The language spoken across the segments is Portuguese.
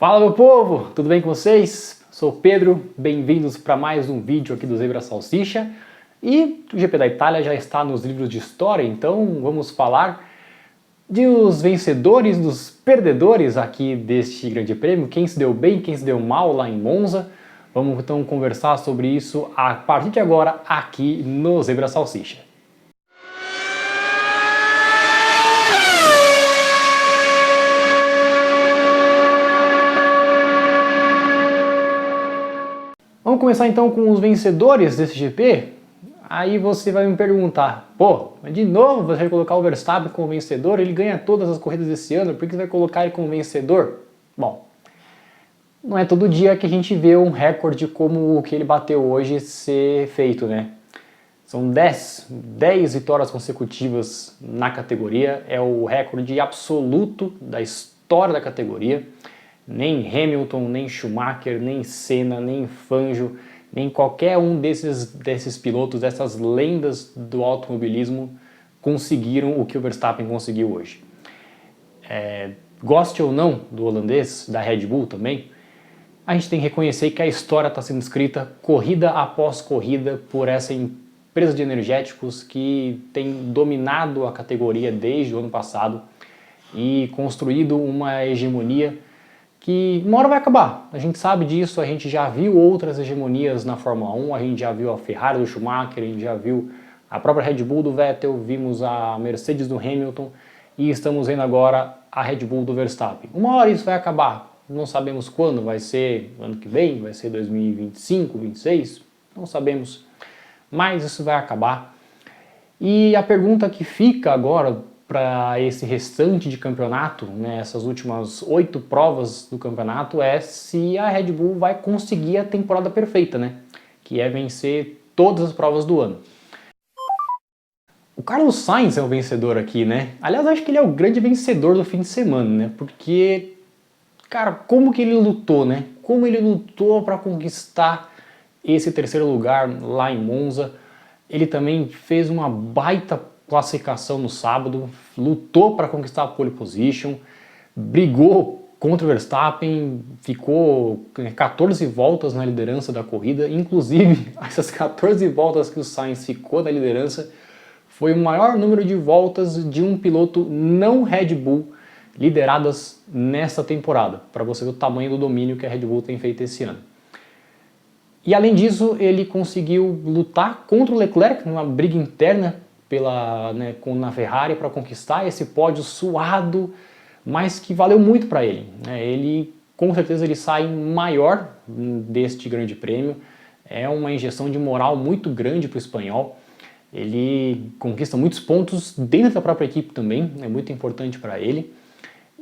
Fala meu povo, tudo bem com vocês? Sou o Pedro, bem-vindos para mais um vídeo aqui do Zebra Salsicha. E o GP da Itália já está nos livros de história, então vamos falar dos vencedores, dos perdedores aqui deste grande prêmio, quem se deu bem, quem se deu mal lá em Monza. Vamos então conversar sobre isso a partir de agora aqui no Zebra Salsicha. Vamos começar então com os vencedores desse GP? Aí você vai me perguntar, pô, de novo você vai colocar o Verstappen como vencedor? Ele ganha todas as corridas desse ano, por que você vai colocar ele como vencedor? Bom, não é todo dia que a gente vê um recorde como o que ele bateu hoje ser feito, né? São 10 vitórias consecutivas na categoria, é o recorde absoluto da história da categoria. Nem Hamilton, nem Schumacher, nem Senna, nem Fangio, nem qualquer um desses pilotos, dessas lendas do automobilismo conseguiram o que o Verstappen conseguiu hoje. Goste ou não do holandês, da Red Bull também, a gente tem que reconhecer que a história está sendo escrita corrida após corrida por essa empresa de energéticos que tem dominado a categoria desde o ano passado e construído uma hegemonia que uma hora vai acabar. A gente sabe disso, a gente já viu outras hegemonias na Fórmula 1, a gente já viu a Ferrari do Schumacher, a gente já viu a própria Red Bull do Vettel, vimos a Mercedes do Hamilton e estamos vendo agora a Red Bull do Verstappen. Uma hora isso vai acabar, não sabemos quando, vai ser ano que vem, vai ser 2025, 2026, não sabemos, mas isso vai acabar. E a pergunta que fica agora para esse restante de campeonato, né, essas últimas 8 provas do campeonato, é se a Red Bull vai conseguir a temporada perfeita, né, que é vencer todas as provas do ano. O Carlos Sainz é o vencedor aqui, né? Aliás, acho que ele é o grande vencedor do fim de semana, né? Porque, cara, como que ele lutou, né? Como ele lutou para conquistar esse terceiro lugar lá em Monza. Ele também fez uma baita classificação no sábado, lutou para conquistar a pole position, brigou contra o Verstappen, ficou 14 voltas na liderança da corrida, inclusive essas 14 voltas que o Sainz ficou na liderança foi o maior número de voltas de um piloto não Red Bull lideradas nessa temporada, para você ver o tamanho do domínio que a Red Bull tem feito esse ano. E além disso, ele conseguiu lutar contra o Leclerc numa briga interna na Ferrari para conquistar esse pódio suado, mas que valeu muito para ele. Ele, com certeza, ele sai maior deste grande prêmio. É uma injeção de moral muito grande para o espanhol. Ele conquista muitos pontos dentro da própria equipe também, é muito importante para ele.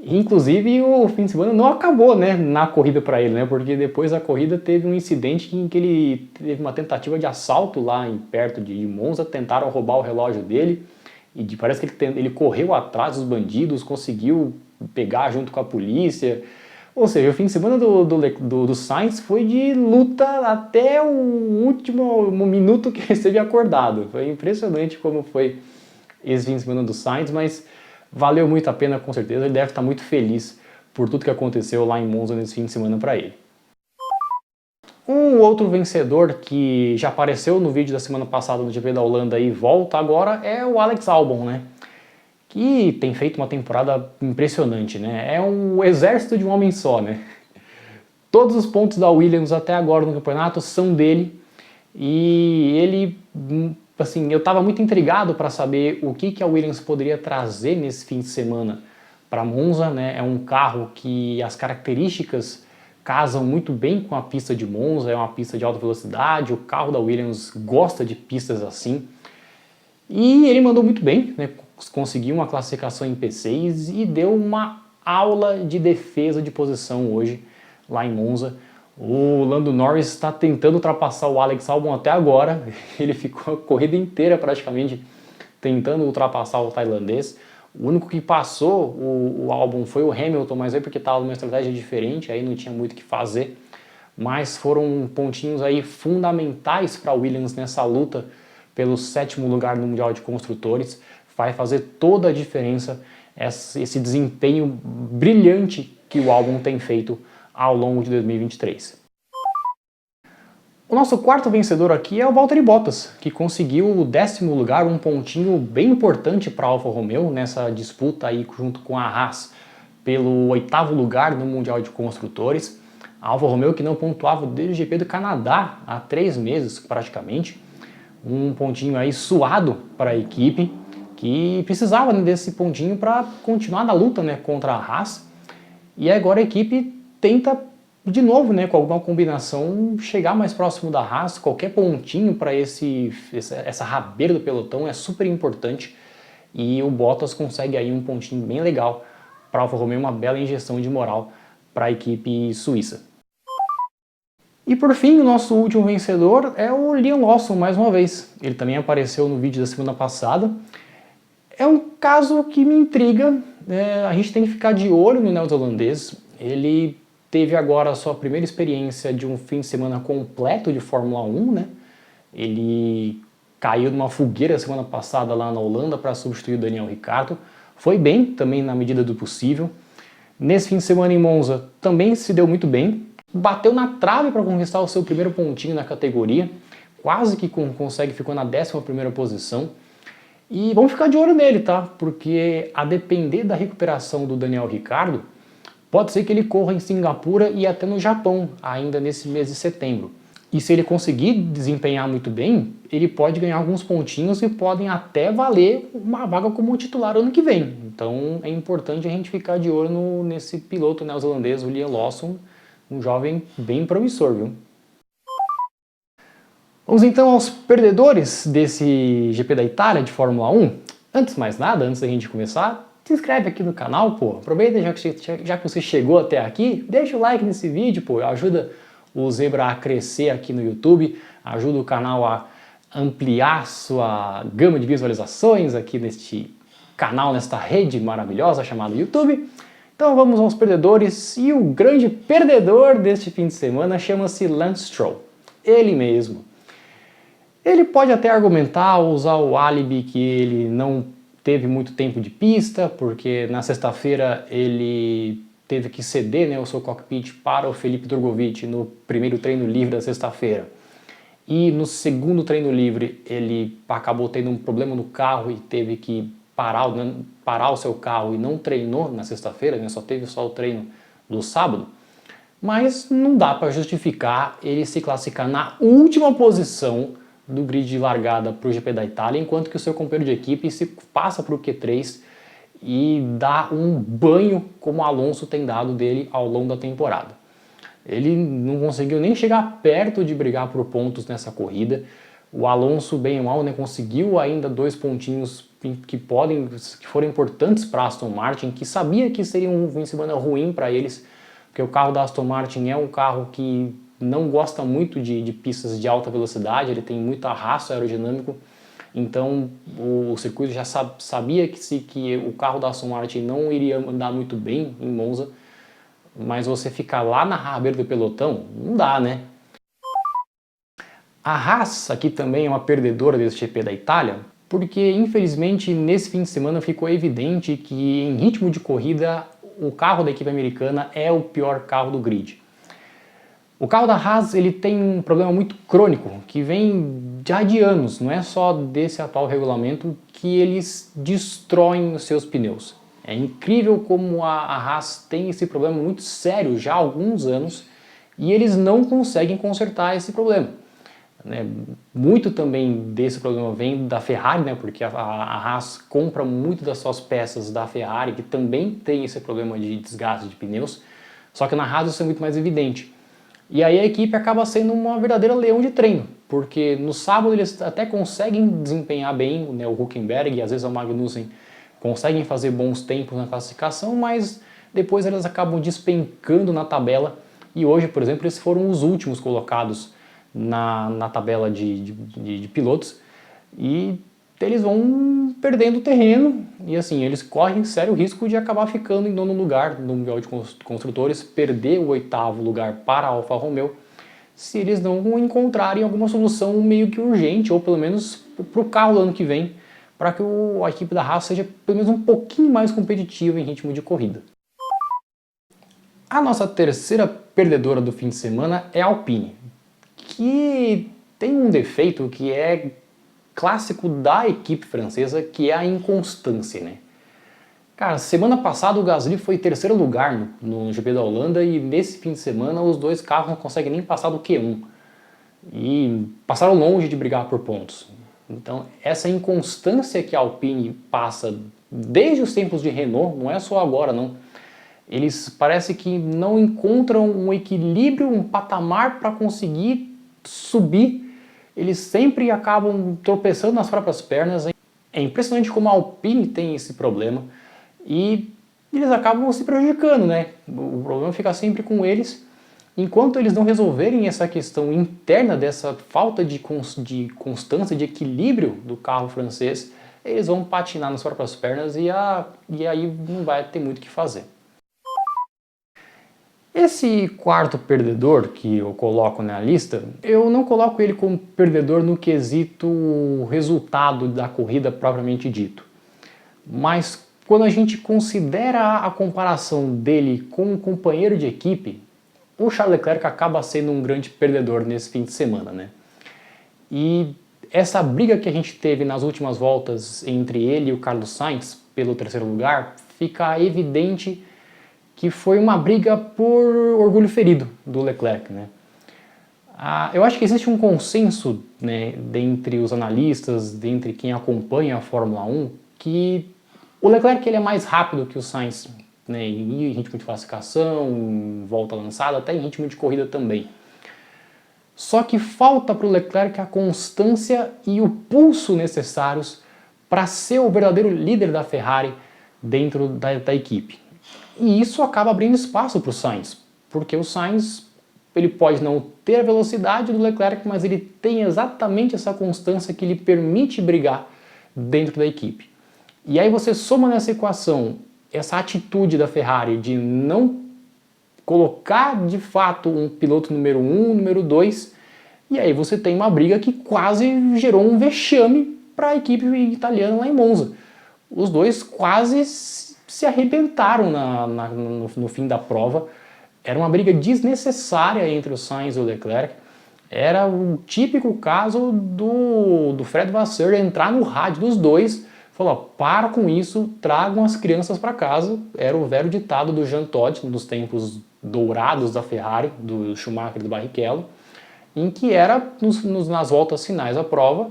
Inclusive o fim de semana não acabou, né, na corrida para ele, né, porque depois da corrida teve um incidente em que ele teve uma tentativa de assalto lá perto de Monza, tentaram roubar o relógio dele e parece que ele correu atrás dos bandidos, conseguiu pegar junto com a polícia. Ou seja, o fim de semana do Sainz foi de luta até o último minuto que ele esteve acordado. Foi impressionante como foi esse fim de semana do Sainz, mas valeu muito a pena, com certeza. Ele deve estar muito feliz por tudo que aconteceu lá em Monza nesse fim de semana para ele. Um outro vencedor que já apareceu no vídeo da semana passada no GP da Holanda e volta agora é o Alex Albon, né? Que tem feito uma temporada impressionante, né? É um exército de um homem só, né? Todos os pontos da Williams até agora no campeonato são dele e ele, assim, eu estava muito intrigado para saber o que a Williams poderia trazer nesse fim de semana para Monza, né? É um carro que as características casam muito bem com a pista de Monza, é uma pista de alta velocidade, o carro da Williams gosta de pistas assim. E ele mandou muito bem, né? Conseguiu uma classificação em P6 e deu uma aula de defesa de posição hoje lá em Monza. O Lando Norris está tentando ultrapassar o Alex Albon até agora, ele ficou a corrida inteira praticamente tentando ultrapassar o tailandês. O único que passou o Albon foi o Hamilton, mas é porque estava numa estratégia diferente, aí não tinha muito o que fazer. Mas foram pontinhos aí fundamentais para a Williams nessa luta pelo 7º lugar no Mundial de Construtores. Vai fazer toda a diferença esse desempenho brilhante que o Albon tem feito ao longo de 2023. O nosso quarto vencedor aqui é o Valtteri Bottas, que conseguiu o 10º lugar, um pontinho bem importante para a Alfa Romeo nessa disputa aí junto com a Haas pelo 8º lugar no Mundial de Construtores. A Alfa Romeo que não pontuava desde o GP do Canadá há 3 meses praticamente. Um pontinho aí suado para a equipe, que precisava, né, desse pontinho para continuar na luta, né, contra a Haas. E agora a equipe tenta de novo, né, com alguma combinação, chegar mais próximo da Haas. Qualquer pontinho para essa rabeira do pelotão é super importante. E o Bottas consegue aí um pontinho bem legal para a Alfa Romeo, uma bela injeção de moral para a equipe suíça. E por fim, o nosso último vencedor é o Liam Lawson, mais uma vez. Ele também apareceu no vídeo da semana passada. É um caso que me intriga, a gente tem que ficar de olho no neozelandês. Ele teve agora a sua primeira experiência de um fim de semana completo de Fórmula 1, né? Ele caiu numa fogueira semana passada lá na Holanda para substituir o Daniel Ricciardo. Foi bem, também na medida do possível. Nesse fim de semana em Monza também se deu muito bem. Bateu na trave para conquistar o seu primeiro pontinho na categoria. Quase que consegue, ficou na 11ª posição. E vamos ficar de olho nele, tá? Porque a depender da recuperação do Daniel Ricciardo, pode ser que ele corra em Singapura e até no Japão, ainda nesse mês de setembro. E se ele conseguir desempenhar muito bem, ele pode ganhar alguns pontinhos que podem até valer uma vaga como titular ano que vem. Então é importante a gente ficar de olho nesse piloto neozelandês, o Liam Lawson, um jovem bem promissor, viu? Vamos então aos perdedores desse GP da Itália de Fórmula 1. Antes de mais nada, antes da gente começar, se inscreve aqui no canal, pô. Aproveita já que você chegou até aqui, deixa o like nesse vídeo, pô. Ajuda o Zebra a crescer aqui no YouTube, ajuda o canal a ampliar sua gama de visualizações aqui neste canal, nesta rede maravilhosa chamada YouTube. Então vamos aos perdedores, e o grande perdedor deste fim de semana chama-se Lance Stroll. Ele mesmo. Ele pode até argumentar, usar o álibi que ele não teve muito tempo de pista, porque na sexta-feira ele teve que ceder, né, o seu cockpit para o Felipe Drugovich no primeiro treino livre da sexta-feira. E no segundo treino livre ele acabou tendo um problema no carro e teve que parar o seu carro e não treinou na sexta-feira, né, só teve o treino do sábado. Mas não dá para justificar ele se classificar na última posição do grid de largada para o GP da Itália, enquanto que o seu companheiro de equipe se passa para o Q3 e dá um banho como o Alonso tem dado dele ao longo da temporada. Ele não conseguiu nem chegar perto de brigar por pontos nessa corrida. O Alonso, bem ou mal, né, conseguiu ainda 2 pontinhos que foram importantes para a Aston Martin, que sabia que seria um fim de semana ruim para eles, porque o carro da Aston Martin é um carro que não gosta muito de pistas de alta velocidade, ele tem muito arrasto aerodinâmico, então o circuito já sabia que o carro da Aston Martin não iria andar muito bem em Monza, mas você ficar lá na rabeira do pelotão, não dá, né? A Haas aqui também é uma perdedora desse GP da Itália, porque infelizmente nesse fim de semana ficou evidente que em ritmo de corrida o carro da equipe americana é o pior carro do grid. O carro da Haas ele tem um problema muito crônico, que vem já de anos, não é só desse atual regulamento, que eles destroem os seus pneus. É incrível como a Haas tem esse problema muito sério já há alguns anos e eles não conseguem consertar esse problema. Muito também desse problema vem da Ferrari, né, porque a Haas compra muito das suas peças da Ferrari, que também tem esse problema de desgaste de pneus, só que na Haas isso é muito mais evidente. E aí a equipe acaba sendo uma verdadeira leão de treino, porque no sábado eles até conseguem desempenhar bem, né, o Hülkenberg e às vezes o Magnussen conseguem fazer bons tempos na classificação, mas depois eles acabam despencando na tabela, e hoje, por exemplo, eles foram os últimos colocados na tabela de pilotos, e eles vão perdendo terreno, e assim, eles correm sério risco de acabar ficando em 9º lugar no Mundial de Construtores, perder o 8º lugar para a Alfa Romeo, se eles não encontrarem alguma solução meio que urgente, ou pelo menos para o carro do ano que vem, para que a equipe da Haas seja pelo menos um pouquinho mais competitiva em ritmo de corrida. A nossa terceira perdedora do fim de semana é a Alpine, que tem um defeito que é clássico da equipe francesa, que é a inconstância, né? Cara, semana passada o Gasly foi terceiro lugar no GP da Holanda e nesse fim de semana os dois carros não conseguem nem passar do Q1. E passaram longe de brigar por pontos. Então essa inconstância que a Alpine passa desde os tempos de Renault, não é só agora não, eles parece que não encontram um equilíbrio, um patamar para conseguir subir, eles sempre acabam tropeçando nas próprias pernas. É impressionante como a Alpine tem esse problema e eles acabam se prejudicando, né? O problema fica sempre com eles. Enquanto eles não resolverem essa questão interna dessa falta de constância, de equilíbrio do carro francês, eles vão patinar nas próprias pernas e aí não vai ter muito o que fazer. Esse quarto perdedor que eu coloco na lista, eu não coloco ele como perdedor no quesito resultado da corrida propriamente dito. Mas quando a gente considera a comparação dele com um companheiro de equipe, o Charles Leclerc acaba sendo um grande perdedor nesse fim de semana, né? E essa briga que a gente teve nas últimas voltas entre ele e o Carlos Sainz pelo terceiro lugar, fica evidente que foi uma briga por orgulho ferido do Leclerc, né? Eu acho que existe um consenso, né, dentre os analistas, dentre quem acompanha a Fórmula 1, que o Leclerc ele é mais rápido que o Sainz, né, em ritmo de classificação, em volta lançada, até em ritmo de corrida também. Só que falta para o Leclerc a constância e o pulso necessários para ser o verdadeiro líder da Ferrari dentro da equipe. E isso acaba abrindo espaço para o Sainz, porque o Sainz ele pode não ter a velocidade do Leclerc, mas ele tem exatamente essa constância que lhe permite brigar dentro da equipe. E aí você soma nessa equação essa atitude da Ferrari de não colocar de fato um piloto número 1, número 2, e aí você tem uma briga que quase gerou um vexame para a equipe italiana lá em Monza. Os dois quase se arrebentaram no fim da prova. Era uma briga desnecessária entre o Sainz e o Leclerc. Era o típico caso do Fred Vasseur entrar no rádio dos dois, falou, para com isso, tragam as crianças para casa. Era o velho ditado do Jean Todt, nos tempos dourados da Ferrari, do Schumacher e do Barrichello, em que era, nas voltas finais da prova,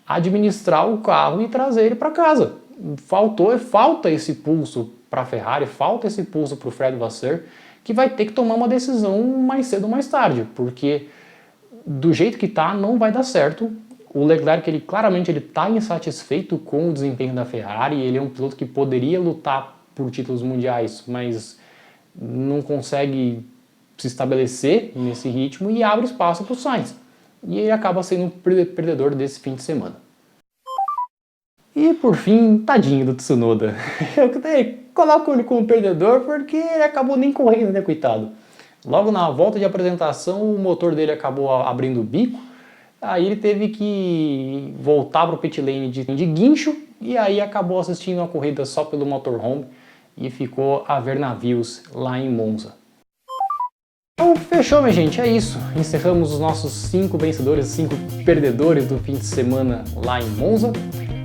administrar o carro e trazer ele para casa. Falta esse pulso para a Ferrari, falta esse pulso para o Fred Vasseur, que vai ter que tomar uma decisão mais cedo ou mais tarde, porque do jeito que está não vai dar certo. O Leclerc ele claramente está insatisfeito com o desempenho da Ferrari, ele é um piloto que poderia lutar por títulos mundiais, mas não consegue se estabelecer nesse ritmo e abre espaço para o Sainz. E ele acaba sendo o perdedor desse fim de semana. E por fim, tadinho do Tsunoda. Eu coloco ele como perdedor porque ele acabou nem correndo, né, coitado. Logo na volta de apresentação, o motor dele acabou abrindo o bico, aí ele teve que voltar para o pit lane de guincho, e aí acabou assistindo a corrida só pelo motorhome e ficou a ver navios lá em Monza. Então fechou, minha gente, é isso. Encerramos os nossos 5 vencedores, 5 perdedores do fim de semana lá em Monza.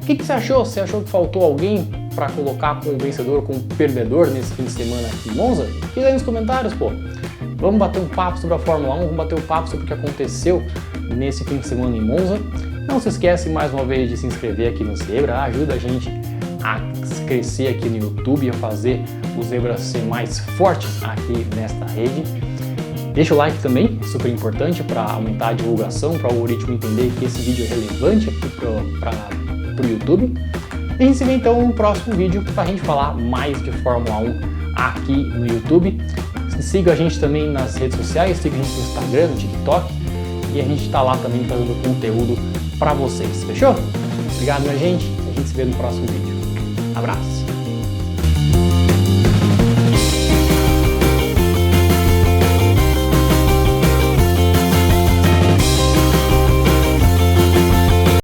O que você achou? Você achou que faltou alguém para colocar como vencedor, como perdedor nesse fim de semana aqui em Monza? Diz aí nos comentários, pô. Vamos bater um papo sobre a Fórmula 1, vamos bater um papo sobre o que aconteceu nesse fim de semana em Monza. Não se esquece mais uma vez de se inscrever aqui no Zebra, ajuda a gente a crescer aqui no YouTube, a fazer o Zebra ser mais forte aqui nesta rede. Deixa o like também, super importante para aumentar a divulgação, para o algoritmo entender que esse vídeo é relevante aqui para o YouTube. E a gente se vê então no próximo vídeo para a gente falar mais de Fórmula 1 aqui no YouTube. Siga a gente também nas redes sociais, siga a gente no Instagram, no TikTok, e a gente está lá também fazendo conteúdo para vocês, fechou? Obrigado, minha gente, a gente se vê no próximo vídeo. Abraço!